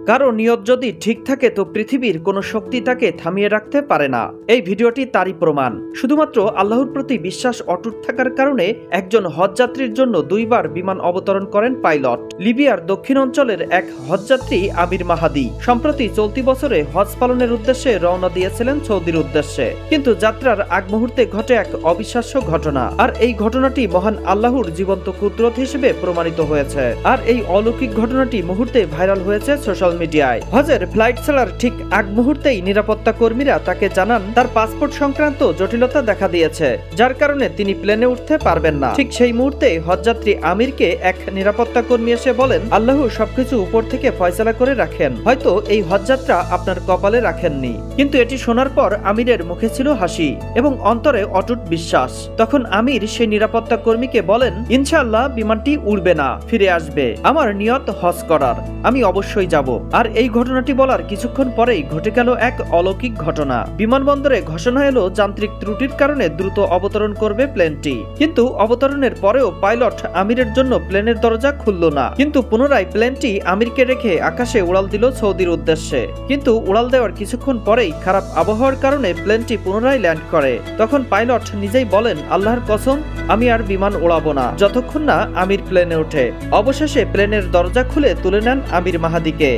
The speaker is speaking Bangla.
কারো নিয়ত যদি ঠিক থাকে তো পৃথিবীর কোনো শক্তি তাকে থামিয়ে রাখতে পারে না। এই ভিডিওটি তারই প্রমাণ। শুধুমাত্র আল্লাহর প্রতি বিশ্বাস অটুট থাকার কারণে একজন হজযাত্রীর জন্য 2 বার বিমান অবতরণ করেন পাইলট। লিবিয়ার দক্ষিণ অঞ্চলের এক হজযাত্রী আমির মাহাদি সম্প্রতি চলতি বছরে হজ পালনের উদ্দেশ্যে রওনা দিয়েছিলেন সৌদির উদ্দেশ্যে। কিন্তু যাত্রার আগ মুহূর্তে ঘটে এক অবিশ্বাস্য ঘটনা, আর এই ঘটনাটি মহান আল্লাহর জীবন্ত কুদরত হিসেবে প্রমাণিত হয়েছে। আর এই অলৌকিক ঘটনাটি মুহূর্তে ভাইরাল হয়েছে সোশ্যাল মিডিয়ায়। হজের ফ্লাইট ছাড়ার ঠিক আগ মুহূর্তেই নিরাপত্তা কর্মীরা তাকে জানান তার পাসপোর্ট সংক্রান্ত জটিলতা দেখা দিয়েছে, যার কারণে তিনি প্লেনে উঠতে পারবেন না। ঠিক সেই মুহূর্তে হজযাত্রী আমিরকে এক নিরাপত্তা কর্মী এসে বলেন, আল্লাহ সবকিছু উপর থেকে ফয়সালা করে রাখেন, হয়তো এই হজযাত্রা আপনার কপালে রাখেননি। কিন্তু এটি শোনার পর আমিরের মুখে ছিল হাসি এবং অন্তরে অটুট বিশ্বাস। তখন আমির সেই নিরাপত্তা কর্মীকে বলেন, ইনশাআল্লাহ বিমানটি উড়বে না, ফিরে আসবে। আমার নিয়ত হজ করার, আমি অবশ্যই যাব। আর এই ঘটনাটি বলার কিছুক্ষণ পরেই ঘটে গেল এক অলৌকিক ঘটনা। বিমানবন্দরে ঘোষণা এলো যান্ত্রিক ত্রুটির কারণে দ্রুত অবতরণ করবে প্লেনটি। কিন্তু অবতরণের পরেও পাইলট আমিরের জন্য প্লেনের দরজা খুলল না। কিন্তু পুনরায় প্লেনটি আমিরকে রেখে আকাশে উড়াল দিল সৌদির উদ্দেশ্যে। কিন্তু উড়াল দেওয়ার কিছুক্ষণ পরেই খারাপ আবহাওয়ার কারণে প্লেনটি পুনরায় ল্যান্ড করে। তখন পাইলট নিজেই বলেন, আল্লাহর কসম, আমি আর বিমান উড়াবো না যতক্ষণ না আমির প্লেনে ওঠে। অবশেষে প্লেনের দরজা খুলে তুলে নেন আমির মাহাদিকে।